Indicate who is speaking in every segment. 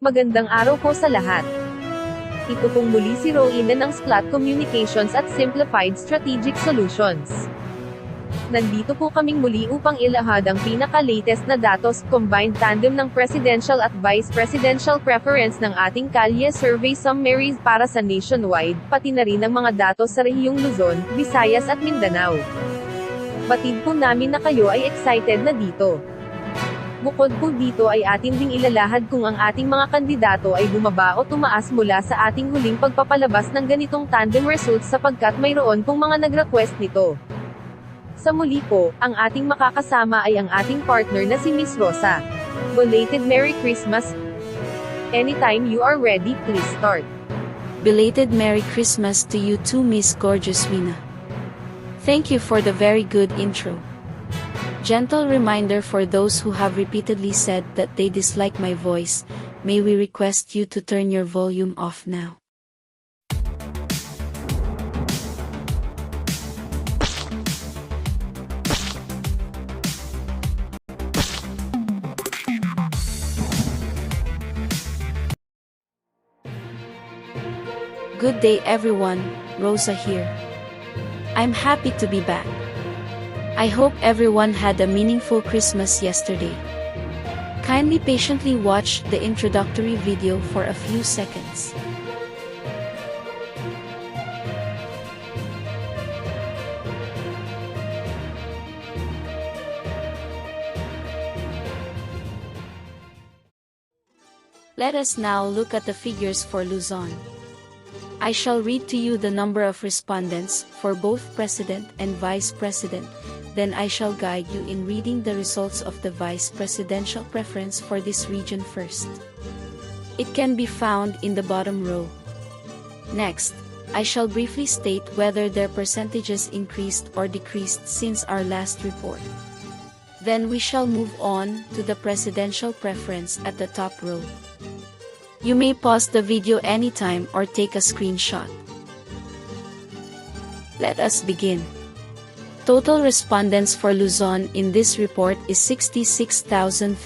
Speaker 1: Magandang araw po sa lahat. Ito pong muli si Rowena ng Splat Communications at Simplified Strategic Solutions. Nandito po kaming muli upang ilahad ang pinaka-latest na datos, combined tandem ng presidential at vice presidential preference ng ating Kalye survey summaries para sa nationwide, pati na rin ang mga datos sa rehiyong Luzon, Visayas at Mindanao. Batid po namin na kayo ay excited na dito. Bukod po dito ay atin ding ilalahad kung ang ating mga kandidato ay bumaba o tumaas mula sa ating huling pagpapalabas ng ganitong tandem results sapagkat mayroon pong mga nag-request nito. Sa muli po, ang ating makakasama ay ang ating partner na si Miss Rosa. Belated Merry Christmas! Anytime you are ready, please start.
Speaker 2: Belated Merry Christmas to you too, Miss Gorgeous Wina. Thank you for the very good intro. Gentle reminder for those who have repeatedly said that they dislike my voice, may we request you to turn your volume off now. Good day everyone, Rosa here. I'm happy to be back. I hope everyone had a meaningful Christmas yesterday. Kindly patiently watch the introductory video for a few seconds. Let us now look at the figures for Luzon. I shall read to you the number of respondents for both President and Vice President. Then I shall guide you in reading the results of the vice presidential preference for this region first. It can be found in the bottom row. Next, I shall briefly state whether their percentages increased or decreased since our last report. Then we shall move on to the presidential preference at the top row. You may pause the video anytime or take a screenshot. Let us begin. Total respondents for Luzon in this report is 66,327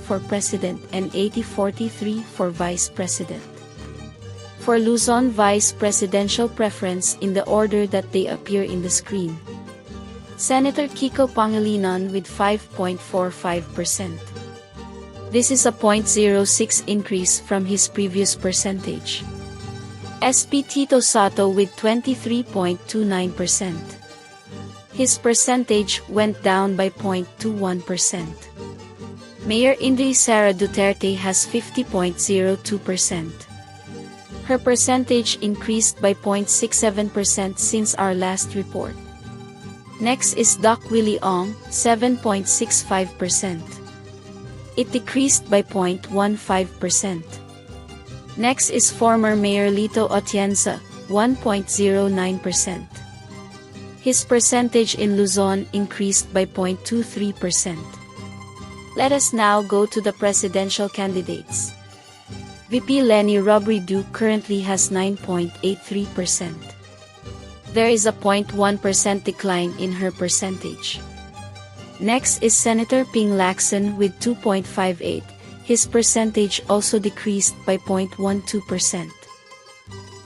Speaker 2: for President and 8043 for Vice President. For Luzon Vice Presidential preference in the order that they appear in the screen. Senator Kiko Pangilinan with 5.45%. This is a 0.06 increase from his previous percentage. SP Tito Sato with 23.29%. His percentage went down by 0.21%. Mayor Inday Sara Duterte has 50.02%. Her percentage increased by 0.67% since our last report. Next is Doc Willie Ong, 7.65%. It decreased by 0.15%. Next is former Mayor Lito Atienza, 1.09%. His percentage in Luzon increased by 0.23%. Let us now go to the presidential candidates. VP Leni Robredo currently has 9.83%. There is a 0.1% decline in her percentage. Next is Senator Ping Lacson with 2.58%. His percentage also decreased by 0.12%.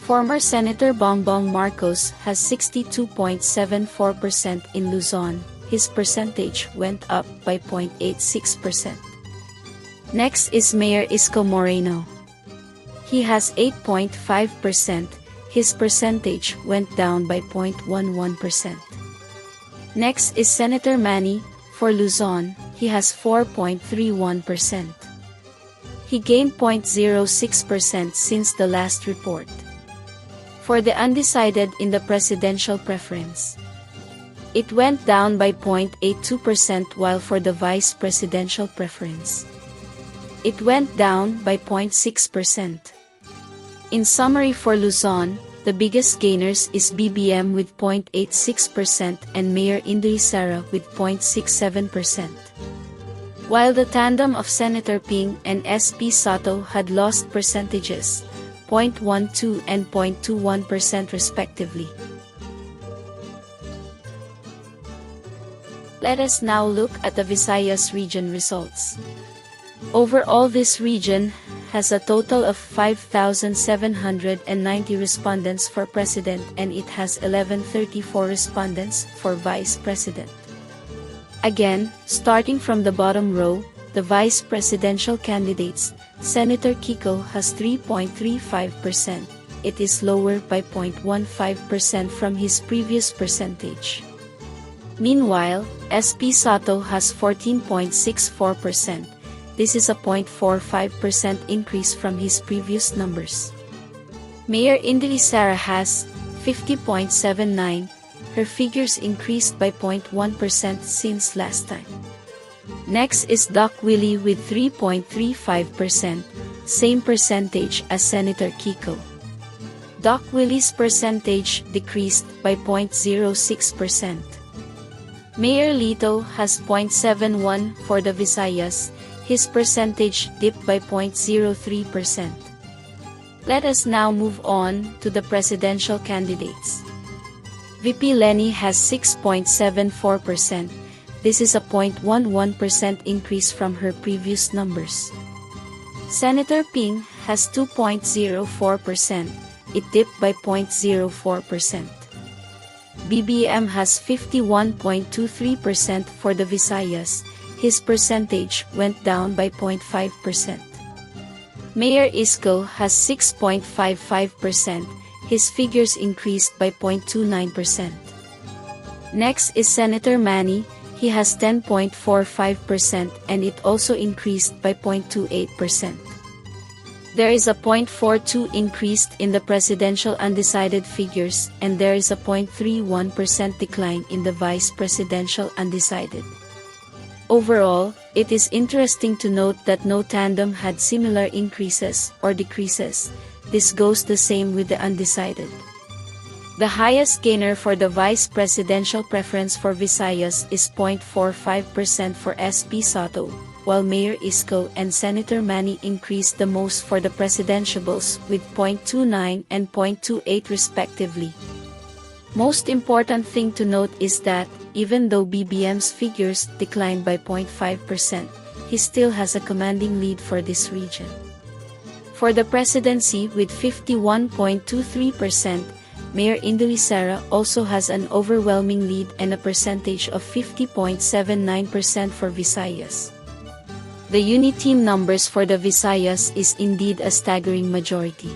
Speaker 2: Former Senator Bongbong Marcos has 62.74% in Luzon. His percentage went up by 0.86%. Next is Mayor Isko Moreno. He has 8.5%. His percentage went down by 0.11%. Next is Senator Manny. For Luzon, he has 4.31%. He gained 0.06% since the last report. For the undecided in the presidential preference, it went down by 0.82%, while for the vice presidential preference, it went down by 0.6%. In summary, for Luzon, the biggest gainers is BBM with 0.86% and Mayor Inday Sara with 0.67%. While the tandem of Senator Ping and SP Sato had lost percentages, 0.12 and 0.21% respectively. Let us now look at the Visayas region results. Overall, this region has a total of 5,790 respondents for president, and it has 1134 respondents for vice president. Again, starting from the bottom row, the vice presidential candidates, Senator Kiko has 3.35%. It is lower by 0.15% from his previous percentage. Meanwhile, SP Soto has 14.64%. This is a 0.45% increase from his previous numbers. Mayor Indili Sara has 50.79. Her figures increased by 0.1% since last time. Next is Doc Willie with 3.35%, same percentage as Senator Kiko. Doc Willie's percentage decreased by 0.06%. Mayor Lito has 0.71 for the Visayas. His percentage dipped by 0.03%. Let us now move on to the presidential candidates. VP Lenny has 6.74%. This is a 0.11% increase from her previous numbers. Senator Ping has 2.04%. It dipped by 0.04%. BBM has 51.23% for the Visayas. His percentage went down by 0.5%. Mayor Isko has 6.55%. His figures increased by 0.29%. Next is Senator Manny. He has 10.45% and it also increased by 0.28%. There is a 0.42 increase in the presidential undecided figures, and there is a 0.31% decline in the vice presidential undecided. Overall, it is interesting to note that no tandem had similar increases or decreases. This goes the same with the undecided. The highest gainer for the vice presidential preference for Visayas is 0.45% for SP Soto, while Mayor Isko and Senator Manny increased the most for the presidentiables with 0.29 and 0.28 respectively. Most important thing to note is that, even though BBM's figures declined by 0.5%, he still has a commanding lead for this region. For the presidency with 51.23%, Mayor Indili Sara also has an overwhelming lead and a percentage of 50.79% for Visayas. The UniTeam numbers for the Visayas is indeed a staggering majority.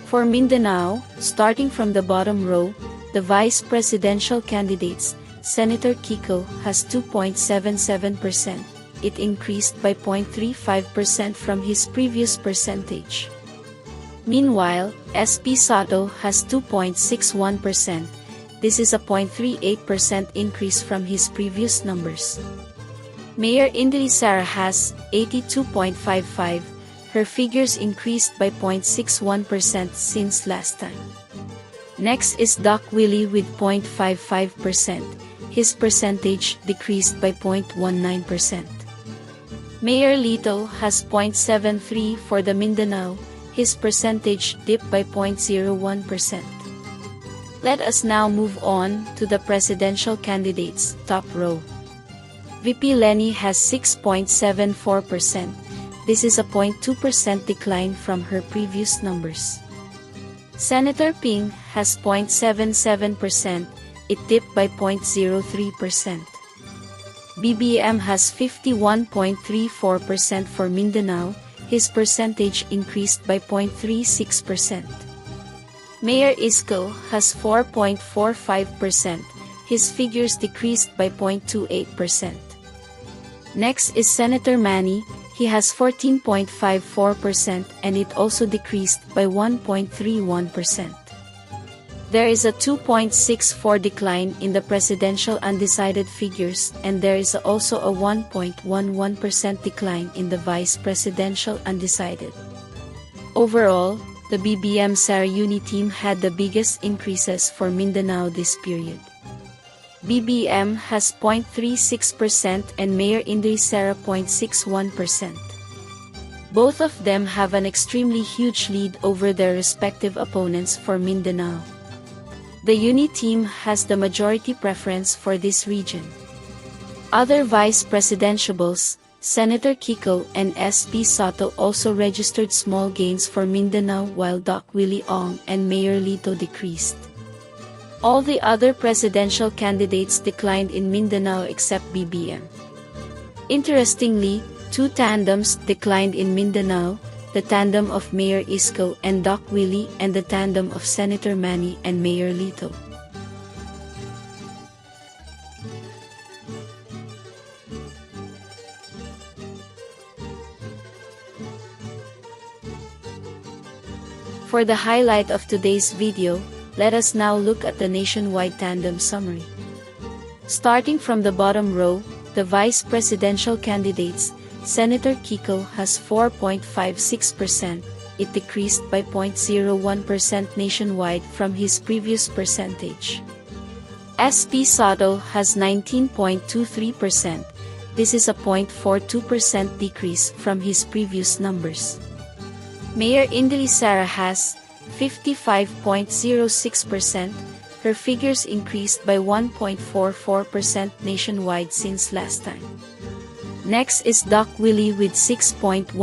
Speaker 2: For Mindanao, starting from the bottom row, the vice presidential candidates, Senator Kiko has 2.77%. It increased by 0.35% from his previous percentage. Meanwhile, SP Soto has 2.61%. This is a 0.38% increase from his previous numbers. Mayor Indili Sara has 82.55. Her figures increased by 0.61% since last time. Next is Doc Willie with 0.55%. His percentage decreased by 0.19%. Mayor Lito has 0.73 for the Mindanao. His percentage dipped by 0.01%. Let us now move on to the presidential candidates, top row. VP Lenny has 6.74%. This is a 0.2% decline from her previous numbers. Senator Ping has 0.77%. It dipped by 0.03%. BBM has 51.34% for Mindanao. His percentage increased by 0.36%. Mayor Isko has 4.45%. His figures decreased by 0.28%. Next is Senator Manny. He has 14.54% and it also decreased by 1.31%. There is a 2.64 decline in the presidential undecided figures, and there is also a 1.11% decline in the vice presidential undecided. Overall, the BBM Sara UniTeam had the biggest increases for Mindanao this period. BBM has 0.36% and Mayor Indili Sara 0.61%. Both of them have an extremely huge lead over their respective opponents for Mindanao. The UNI team has the majority preference for this region. Other vice presidentiables, Senator Kiko and SP Soto also registered small gains for Mindanao while Doc Willie Ong and Mayor Lito decreased. All the other presidential candidates declined in Mindanao except BBM. Interestingly, two tandems declined in Mindanao, the tandem of Mayor Isko and Doc Willie and the tandem of Senator Manny and Mayor Lito. For the highlight of today's video, let us now look at the nationwide tandem summary. Starting from the bottom row, the vice presidential candidates, Senator Kiko has 4.56%, it decreased by 0.01% nationwide from his previous percentage. SP Soto has 19.23%, this is a 0.42% decrease from his previous numbers. Mayor Indili Sara has 55.06%, her figures increased by 1.44% nationwide since last time. Next is Doc Willie with 6.11%,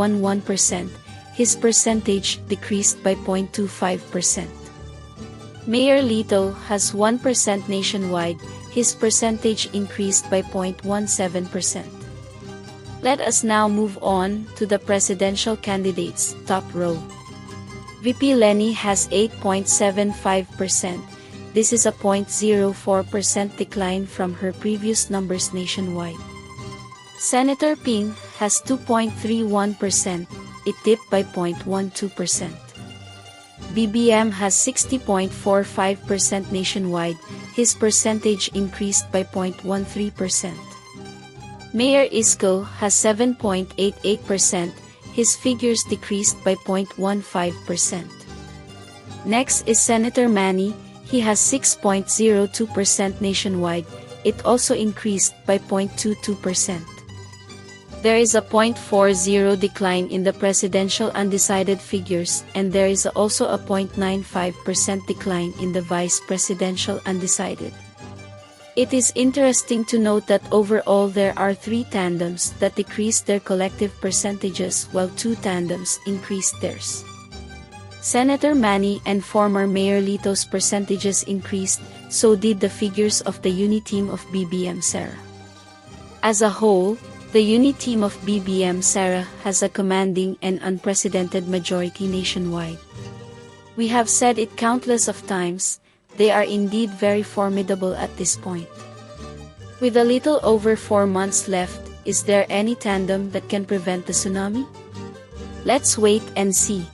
Speaker 2: his percentage decreased by 0.25%. Mayor Lito has 1% nationwide, his percentage increased by 0.17%. Let us now move on to the presidential candidates, top row. VP Lenny has 8.75%, this is a 0.04% decline from her previous numbers nationwide. Senator Ping has 2.31%, it dipped by 0.12%. BBM has 60.45% nationwide, his percentage increased by 0.13%. Mayor Isko has 7.88%, his figures decreased by 0.15%. Next is Senator Manny, he has 6.02% nationwide, it also increased by 0.22%. There is a 0.40 decline in the presidential undecided figures and there is also a 0.95% decline in the vice presidential undecided. It is interesting to note that overall there are three tandems that decreased their collective percentages while two tandems increased theirs. Senator Manny and former Mayor Lito's percentages increased, so did the figures of the UNI team of BBM Sara. As a whole, the UNI team of BBM Sara has a commanding and unprecedented majority nationwide. We have said it countless of times, they are indeed very formidable at this point. With a little over 4 months left, is there any tandem that can prevent the tsunami? Let's wait and see.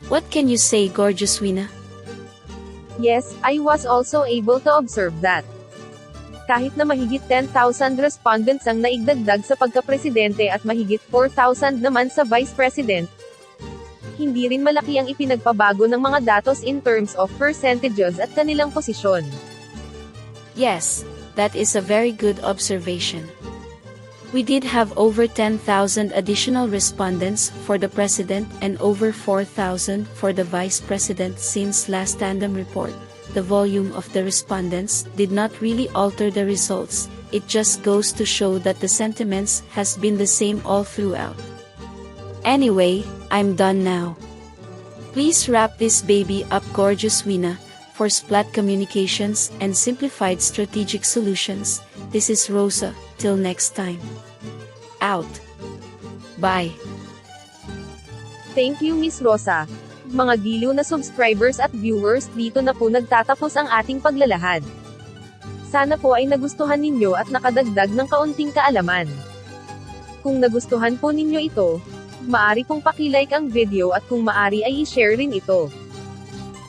Speaker 2: What can you say, Gorgeous Wina?
Speaker 1: Yes, I was also able to observe that. Kahit na mahigit 10,000 respondents ang naigdagdag sa pagkapresidente at mahigit 4,000 naman sa vice president, hindi rin malaki ang ipinagpabago ng mga datos in terms of percentages at kanilang posisyon.
Speaker 2: Yes, that is a very good observation. We did have over 10,000 additional respondents for the president and over 4,000 for the vice president since last tandem report. The volume of the respondents did not really alter the results, it just goes to show that the sentiments has been the same all throughout. Anyway, I'm done now. Please wrap this baby up, Gorgeous Wina. For Splat Communications and Simplified Strategic Solutions, this is Rosa, till next time. Out. Bye.
Speaker 1: Thank you, Miss Rosa. Mga giliw na subscribers at viewers, dito na po nagtatapos ang ating paglalahad. Sana po ay nagustuhan ninyo at nakadagdag ng kaunting kaalaman. Kung nagustuhan po ninyo ito, maaari pong pakilike ang video at kung maaari ay i-share rin ito.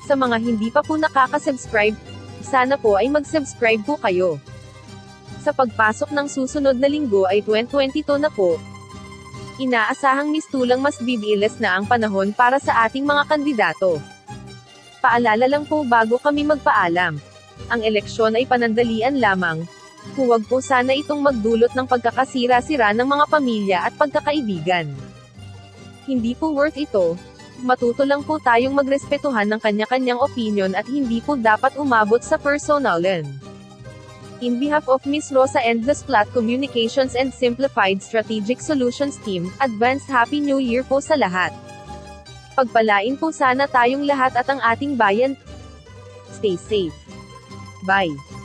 Speaker 1: Sa mga hindi pa po nakaka-subscribe, sana po ay mag-subscribe po kayo. Sa pagpasok ng susunod na linggo ay 2022 na po. Inaasahang mistulang mas bibilis na ang panahon para sa ating mga kandidato. Paalala lang po bago kami magpaalam. Ang eleksyon ay panandalian lamang. Huwag po sana itong magdulot ng pagkakasira-sira ng mga pamilya at pagkakaibigan. Hindi po worth ito. Matuto lang po tayong magrespetuhan ng kanya-kanyang opinion at hindi po dapat umabot sa personalan. In behalf of Ms. Rosa and the Splat Communications and Simplified Strategic Solutions Team, advance Happy New Year po sa lahat. Pagpalain po sana tayong lahat at ang ating bayan. Stay safe. Bye.